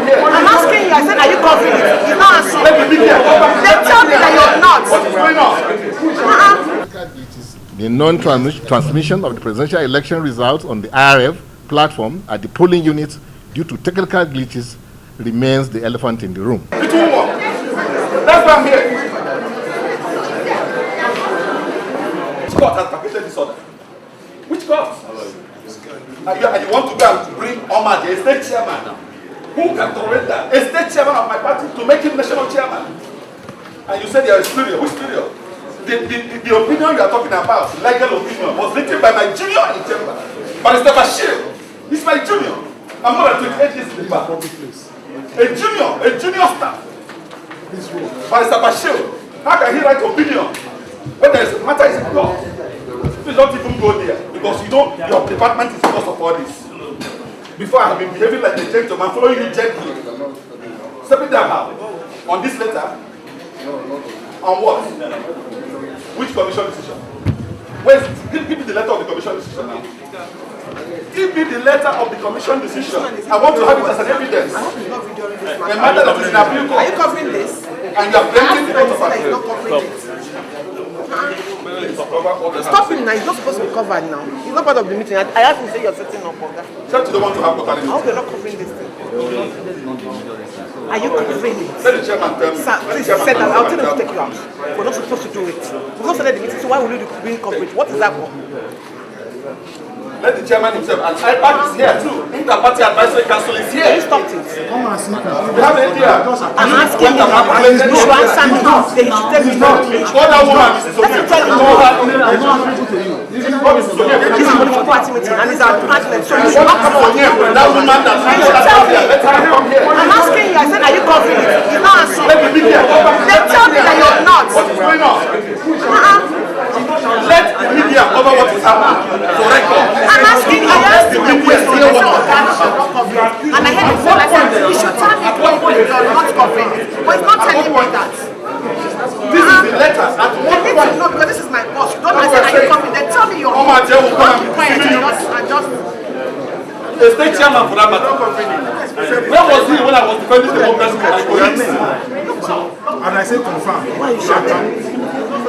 here. I'm asking you. I said, are you covering it? You're not answering. Let me be here. They tell me that you're not. What is going on? The non-transmission of the presidential election results on the IRF platform at the polling units due to technical glitches remains the elephant in the room. It won't work. That's why I'm here. Which court has vacated this order? Which court? And you want to go and bring Omar, the state chairman, who can tolerate that? A state chairman of my party to make him national chairman. And you said you are a studio. Which studio? The opinion you are talking about, legal opinion, was written by my junior in chamber. Barrister Bashir. He's my junior. I'm more than 28 years in the bar. A junior staff. Barrister Bashir. How can he write opinion when there is a matter is in law? Please don't even go there, because you know your department is the cause of all this. Before I have been behaving like a gentleman, following you gently. Stepping down how? On this letter? On what? Which commission decision? Give me the letter of the commission decision now. Give me the letter of the commission decision. I want to have it as an evidence. I hope you're not videoing this. A matter that is in appeal court. Are you covering this? And you are preventing the court of appeal. Not covering it. Stop him now. He's not supposed to be covered now. He's not part of the meeting. I asked him to say you're setting up on that. Except you don't want to have court. I hope you're not covering this thing. Are you covering it? Let the chairman tell me. Sir, please say that. I'll tell him to take you out. We're not supposed to do it. We've not started the meeting, so why will you do doing coverage? What is that for? Let the chairman himself, and IPAC is here too. Inter-Party Advisory Council is here. He stopped it. We have an idea. I'm asking him. You should answer me. They should tell me not. Other woman is Let him tell you. This is a political party meeting, and it's our department, so you should not come on here. That woman that You should tell me. let her come here. I'm asking you. I said, are you covering it? You're not answering. Let me be here. They tell me that you're not. What is going on? Let the media cover what is happening for record. I'm asking, I asked him a question. I said, and I heard before, I said, you should tell me what you're not covering it. But he's not telling me that. This is the letter. At I what need point? to know, because this is my boss. Don't answer, are you covering? Then tell me you're not. Omar Jay will come and Quiet, see you. and just. A state chairman for that matter. Where was he when I was defending the democracy for my colleagues? And I say confirm. Why are you shouting?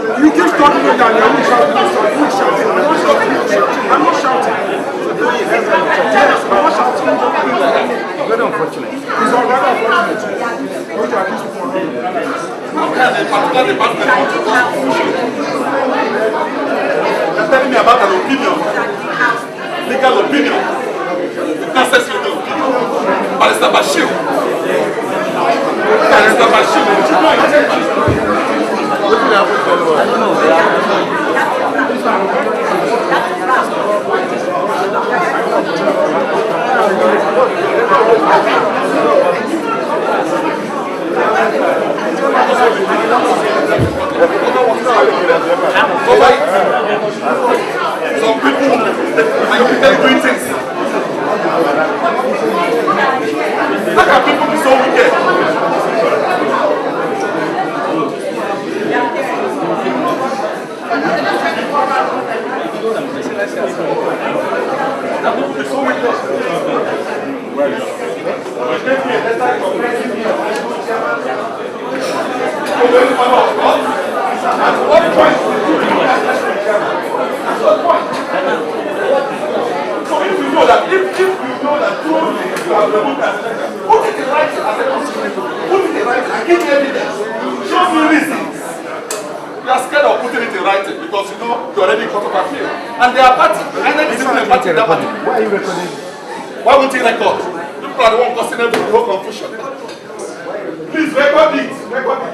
You keep talking to that, you're not shouting. I'm not shouting. Yes, I'm not shouting. Very unfortunate. It's all rather unfortunate. Don't you accuse me for wrong? How can a particular department want to go? You're telling me about an opinion, legal opinion. Access to the opinion. Barrister Bashir. Barrister Bashir. Some people are doing things. How can people be so wicked? At what point? So if you know that, if you know that truly you have removed that sentence, put it in writing as a consequence. Put it in writing and give me evidence. Show me reasons. You are scared of putting it in writing because you know you already got of appeal. And they are party. And then it's a party in that party. Why are you recording? Why won't you record? People are the one causing every whole confusion. Please record it. Record it.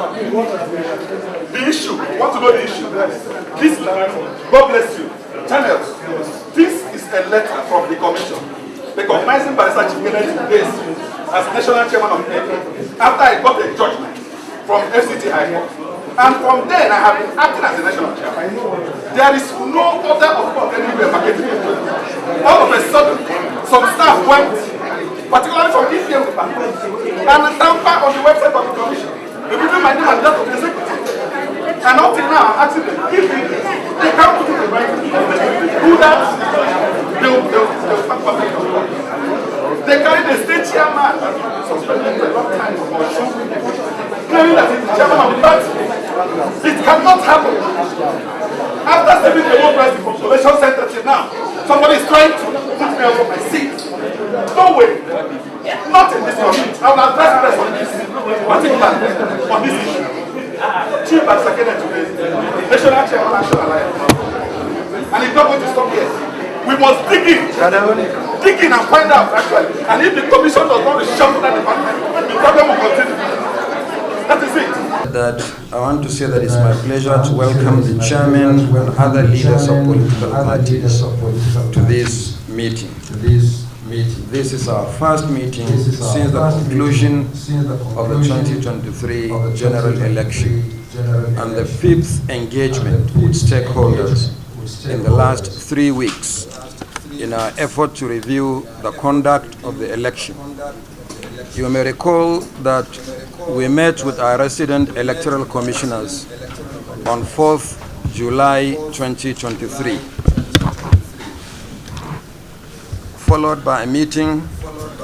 The issue. Want to know the issue? This, God bless you. Channels. This is a letter from the commission recognizing Barrister Chief Kennedy Days as national chairman of INEC after I got a judgment from FCT High Court. And from then I have been acting as a national chairman. There is no other authority anywhere marketing. All of a sudden, some staff went, particularly from EPM department, and tampered on the website of the commission, removing my name and that of the secretary. And until now, I'm asking them, if they can't put it in writing, do that, they'll start public. has been suspended for a long time from Oshu, claiming that he's the chairman of the party. It cannot happen. After saving the democracy from collation center till now, somebody is trying to put me out of my seat. No way. Not in this community. I will address press on this, particularly on this issue. Chief and Secretary today, National Chairman National Alliance. And it's not going to stop here. We must dig in and find out actually. And if the commission does not reshuffle that department, the problem will continue. That is it. That I want to say that it's my pleasure to welcome the chairman and other leaders of political parties to this meeting. This is our first meeting since the conclusion of the 2023 general election and the fifth engagement with stakeholders in the last 3 weeks in our effort to review the conduct of the election. You may recall that we met with our resident electoral commissioners on 4th July 2023, followed by a meeting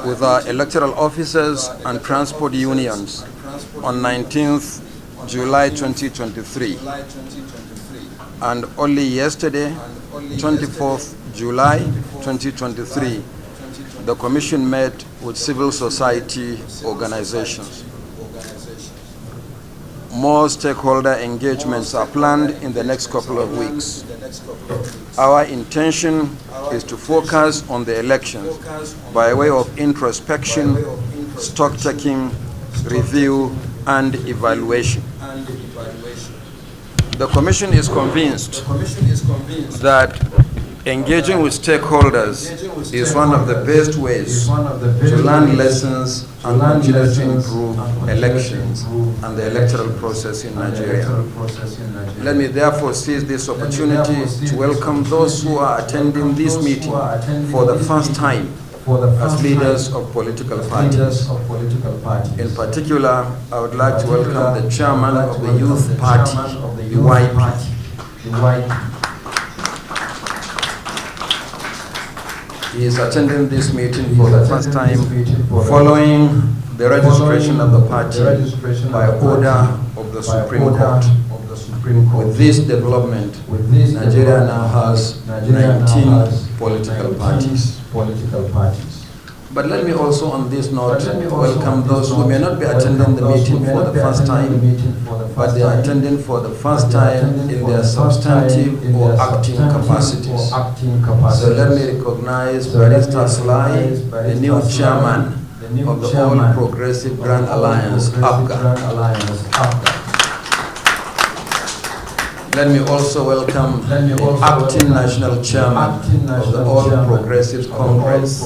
with our electoral officers and transport unions on 19th July 2023. And only yesterday, 24th July 2023, the Commission met with civil society organizations. More stakeholder engagements are planned in the next couple of weeks. Our intention is to focus on the election by way of introspection, stock-taking, review, and evaluation. The Commission is convinced that engaging with stakeholders is one of the best ways to learn lessons and continue to improve elections and the electoral process in Nigeria. Let me therefore seize this opportunity to welcome those who are attending this meeting for the first time as leaders of political parties. In particular, I would like to welcome the chairman of the Youth Party, the YP. He is attending this meeting for the first time following the registration of the party by order of the Supreme Court. With this development, Nigeria now has 19 political parties. But let me also on this note welcome those who may not be attending the meeting for the first time, but they are attending for the first time in their substantive or acting capacities. So let me recognize Barrister Sly, the new chairman of the All Progressive Grand Alliance, APGA. Let me also welcome the acting national chairman of the All Progressive Congress,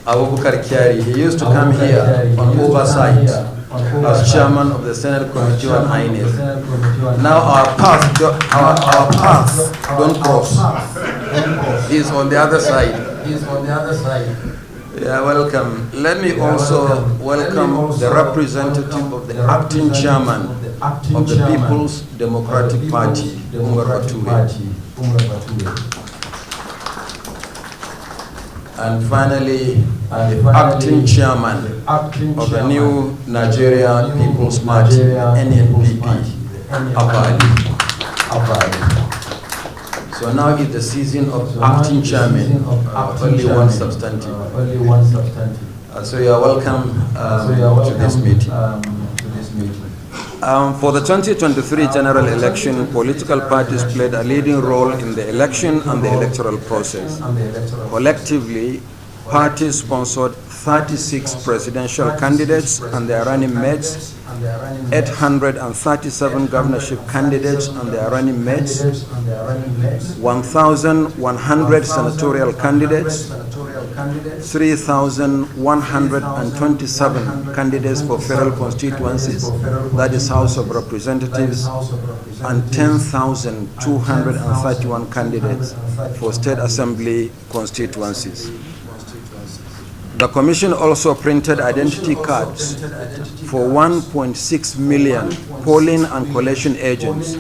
Abubakar Kyari. He used to come here on oversight as chairman of the Senate Committee on INEC. Now our paths don't cross. He's on the other side. Yeah, welcome. Let me also welcome the representative of the acting chairman of the People's Democratic Party, Umar Bature. And finally, the acting chairman of the new Nigeria People's Party, NNPP, Abadi. So now is the season of acting chairman, only one substantive. So you are welcome to this meeting. For the 2023 general election, political parties played a leading role in the election and the electoral process. Collectively, parties sponsored 36 presidential candidates and their running mates, 837 governorship candidates and their running mates, 1,100 senatorial candidates, 3,127 candidates for federal constituencies, that is House of Representatives, and 10,231 candidates for state assembly constituencies. The Commission also printed identity cards for 1.6 million polling and collation agents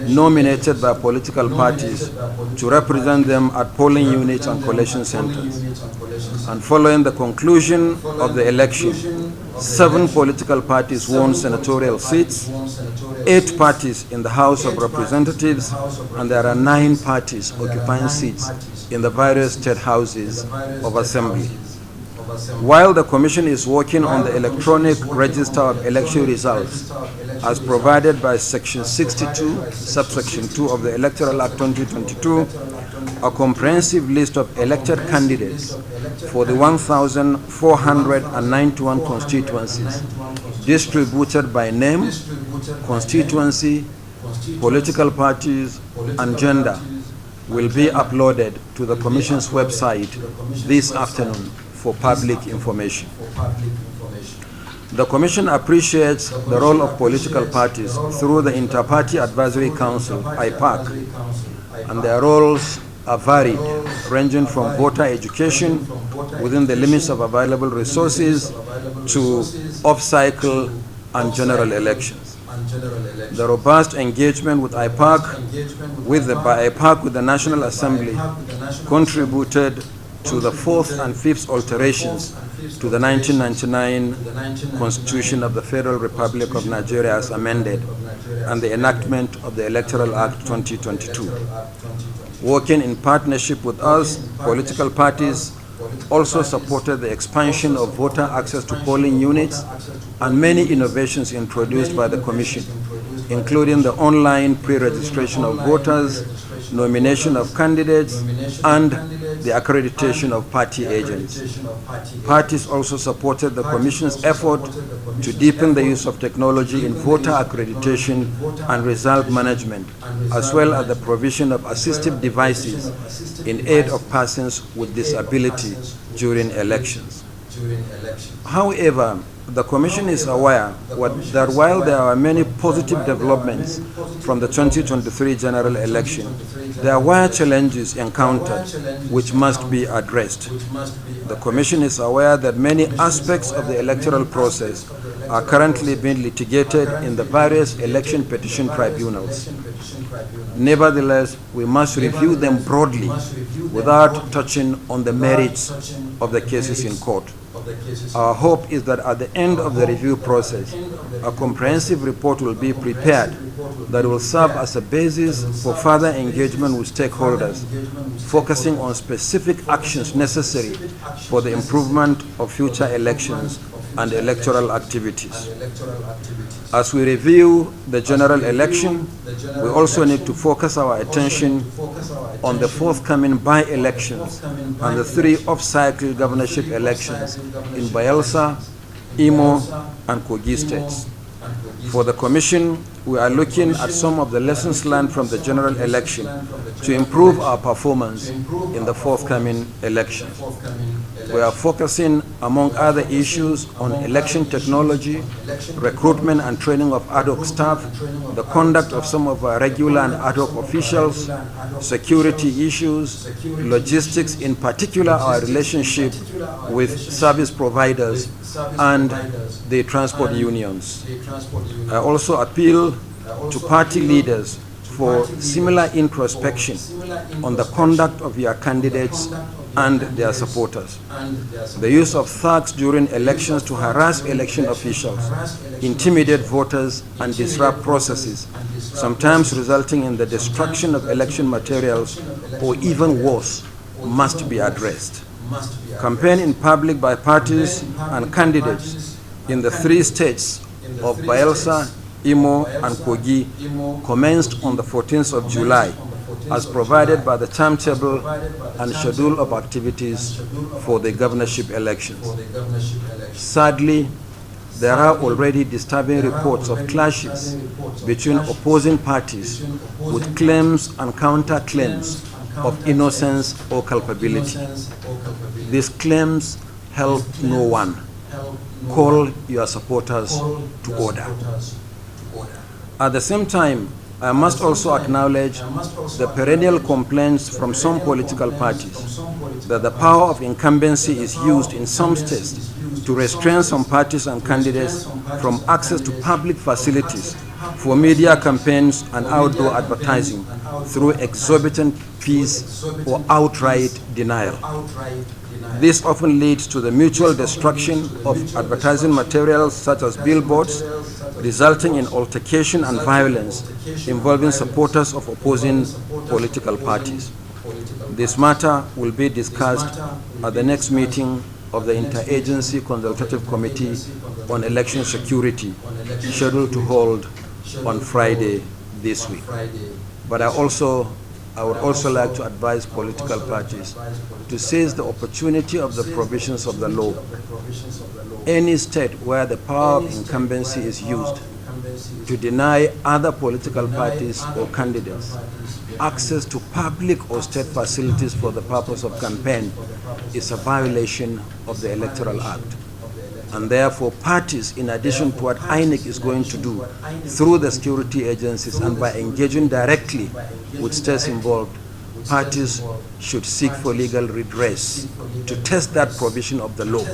nominated by political parties to represent them at polling units and collation centers. And following the conclusion of the election, 7 political parties won senatorial seats, 8 parties in the House of Representatives, and there are 9 parties occupying seats in the various state houses of assembly. While the Commission is working on the electronic register of election results as provided by Section 62, subsection 2 of the Electoral Act 2022, a comprehensive list of elected candidates for the 1,491 constituencies distributed by name, constituency, political parties, and gender will be uploaded to the Commission's website this afternoon for public information. The Commission appreciates the role of political parties through the Inter-Party Advisory Council, IPAC, and their roles are varied, ranging from voter education within the limits of available resources to off-cycle and general elections. The robust engagement with IPAC with the National Assembly contributed to the 4th and 5th alterations to the 1999 Constitution of the Federal Republic of Nigeria as amended and the enactment of the Electoral Act 2022. Working in partnership with us, political parties also supported the expansion of voter access to polling units and many innovations introduced by the Commission, including the online pre-registration of voters, nomination of candidates, and the accreditation of party agents. Parties also supported the Commission's effort to deepen the use of technology in voter accreditation and result management, as well as the provision of assistive devices in aid of persons with disability during elections. However, the Commission is aware that while there are many positive developments from the 2023 general election, there were challenges encountered which must be addressed. The Commission is aware that many aspects of the electoral process are currently being litigated in the various election petition tribunals. Nevertheless, we must review them broadly without touching on the merits of the cases in court. Our hope is that at the end of the review process, a comprehensive report will be prepared that will serve as a basis for further engagement with stakeholders, focusing on specific actions necessary for the improvement of future elections and electoral activities. As we review the general election, we also need to focus our attention on the forthcoming by-elections and the 3 off-cycle governorship elections in Bayelsa, Imo, and Kogi states. For the Commission, we are looking at some of the lessons learned from the general election to improve our performance in the forthcoming elections. We are focusing, among other issues, on election technology, recruitment and training of ad hoc staff, the conduct of some of our regular and ad hoc officials, security issues, logistics, in particular our relationship with service providers and the transport unions. I also appeal to party leaders for similar introspection on the conduct of your candidates and their supporters. The use of thugs during elections to harass election officials, intimidate voters, and disrupt processes, sometimes resulting in the destruction of election materials or even worse, must be addressed. Campaign in public by parties and candidates in the 3 states of Bayelsa, Imo, and Kogi commenced on the 14th of July as provided by the timetable and schedule of activities for the governorship elections. Sadly, there are already disturbing reports of clashes between opposing parties with claims and counterclaims of innocence or culpability. These claims help no one. Call your supporters to order. At the same time, I must also acknowledge the perennial complaints from some political parties that the power of incumbency is used in some states to restrain some parties and candidates from access to public facilities for media campaigns and outdoor advertising through exorbitant fees or outright denial. This often leads to the mutual destruction of advertising materials such as billboards, resulting in altercation and violence involving supporters of opposing political parties. This matter will be discussed at the next meeting of the Interagency Consultative Committee on Election Security, scheduled to hold on Friday this week. But I would also like to advise political parties to seize the opportunity of the provisions of the law. Any state where the power of incumbency is used to deny other political parties or candidates access to public or state facilities for the purpose of campaign is a violation of the Electoral Act. And therefore, parties, in addition to what INEC is going to do through the security agencies and by engaging directly with states involved, parties should seek for legal redress to test that provision of the law.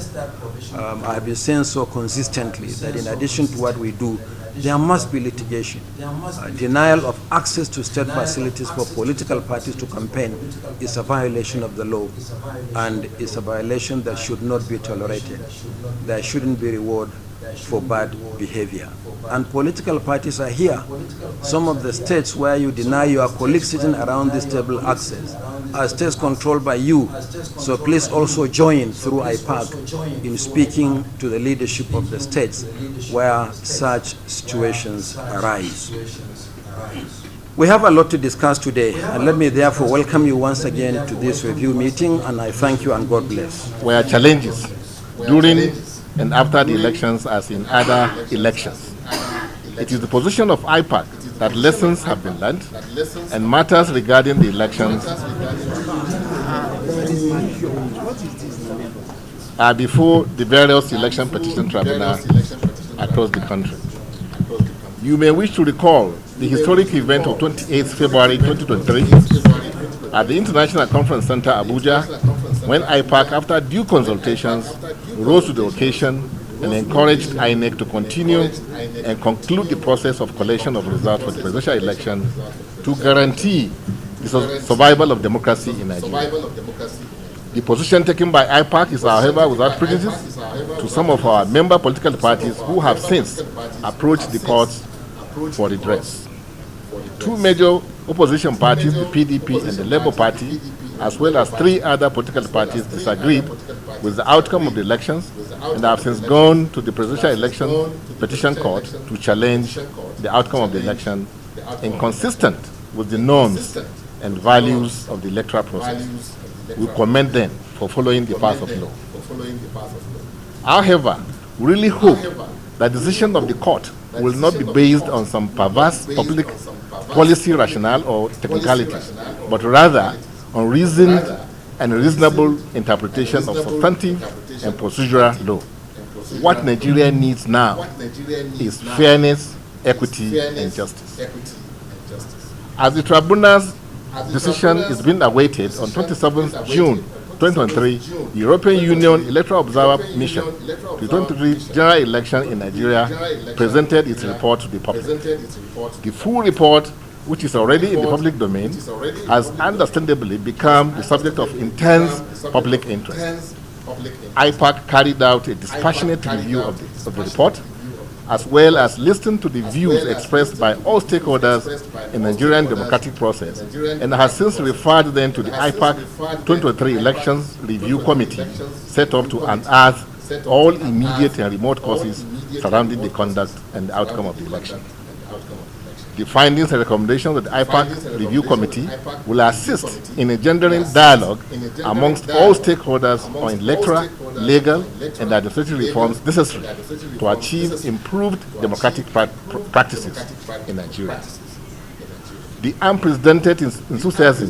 I have been saying so consistently that in addition to what we do, there must be litigation. Denial of access to state facilities for political parties to campaign is a violation of the law, and is a violation that should not be tolerated. There shouldn't be reward for bad behavior. And political parties are here. Some of the states where you deny your colleagues sitting around this table access are states controlled by you. So please also join through IPAC in speaking to the leadership of the states where such situations arise. We have a lot to discuss today, and let me therefore welcome you once again to this review meeting, and I thank you and God bless. Where challenges during and after the elections as in other elections. It is the position of IPAC that lessons have been learned and matters regarding the elections are before the various election petition tribunals across the country. You may wish to recall the historic event of 28th February 2023 at the International Conference Center, Abuja, when IPAC, after due consultations, rose to the occasion and encouraged INEC to continue and conclude the process of collation of results for the presidential election to guarantee the survival of democracy in Nigeria. The position taken by IPAC is, however, without prejudice to some of our member political parties who have since approached the courts for redress. Two major opposition parties, the PDP and the Labour Party, as well as three other political parties, disagreed with the outcome of the elections and have since gone to the presidential election petition court to challenge the outcome of the election, inconsistent with the norms and values of the electoral process. We commend them for following the path of law. However, we really hope that the decision of the court will not be based on some perverse public policy rationale or technicalities, but rather on reasoned and reasonable interpretation of substantive and procedural law. What Nigeria needs now is fairness, equity, and justice. As the tribunal's decision is being awaited on 27th June 2023, the European Union Electoral Observer Mission to the 2023 general election in Nigeria presented its report to the public. The full report, which is already in the public domain, has understandably become the subject of intense public interest. IPAC carried out a dispassionate review of the report, as well as listened to the views expressed by all stakeholders in the Nigerian democratic process, and has since referred them to the IPAC 2023 Elections Review Committee, set up to unearth all immediate and remote causes surrounding the conduct and the outcome of the election. The findings and recommendations of the IPAC Review Committee will assist in engendering dialogue amongst all stakeholders on electoral, legal, and administrative reforms necessary to achieve improved democratic practices in Nigeria. The unprecedented enthusiasm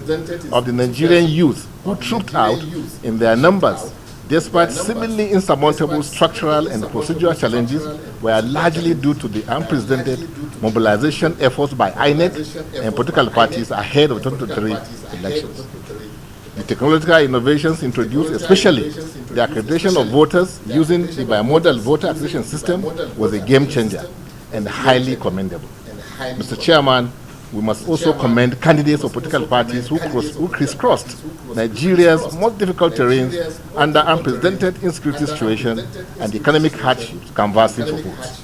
of the Nigerian youth who trooped out in their numbers despite seemingly insurmountable structural and procedural challenges, were largely due to the unprecedented mobilization efforts by INEC and political parties ahead of 2023 elections. The technological innovations introduced, especially the accreditation of voters using the bimodal voter accreditation system was a game changer and highly commendable. Mr. Chairman, we must also commend candidates of political parties who crisscrossed Nigeria's most difficult terrains under unprecedented insecurity situation and economic hardships canvassing for votes.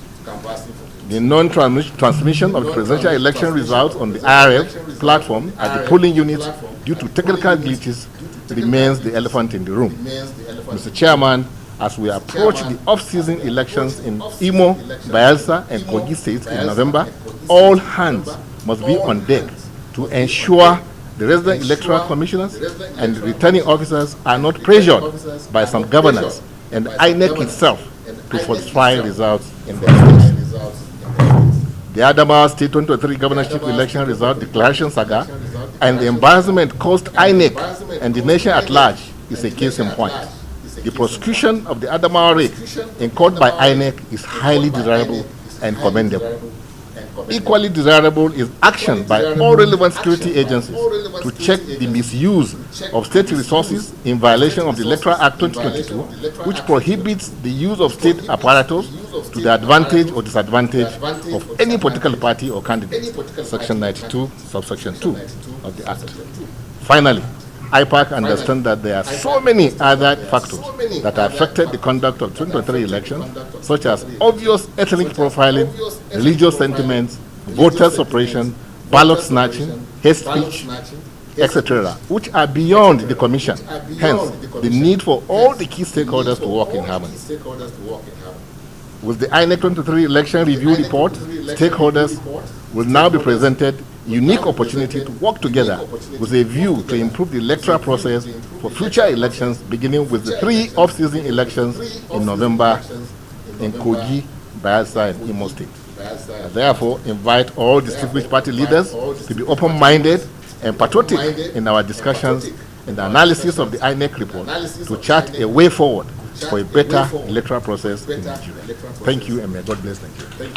The non-transmission of the presidential election results on the IRF platform at the polling units due to technical glitches remains the elephant in the room. Mr. Chairman, as we approach the off-season elections in Imo, Bayelsa, and Kogi states in November, all hands must be on deck to ensure the resident electoral commissioners and returning officers are not pressured by some governors and INEC itself to falsify results in their states. The Adamawa State 2023 governorship election result declaration saga and the embarrassment caused INEC and the nation at large is a case in point. The prosecution of the Adamawa rape in court by INEC is highly desirable and commendable. Equally desirable is action by all relevant security agencies to check the misuse of state resources in violation of the Electoral Act 2022, which prohibits the use of state apparatus to the advantage or disadvantage of any political party or candidate, Section 92, subsection 2 of the Act. Finally, IPAC understands that there are so many other factors that affected the conduct of 2023 elections, such as obvious ethnic profiling, religious sentiments, voter suppression, ballot snatching, hate speech, etc., which are beyond the Commission. Hence, the need for all the key stakeholders to work in harmony. With the INEC 2023 election review report, stakeholders will now be presented unique opportunity to work together with a view to improve the electoral process for future elections, beginning with the 3 off-season elections in November in Kogi, Bayelsa, and Imo State. I therefore invite all distinguished party leaders to be open-minded and patriotic in our discussions and the analysis of the INEC report to chart a way forward for a better electoral process in Nigeria. Thank you, and may God bless Nigeria.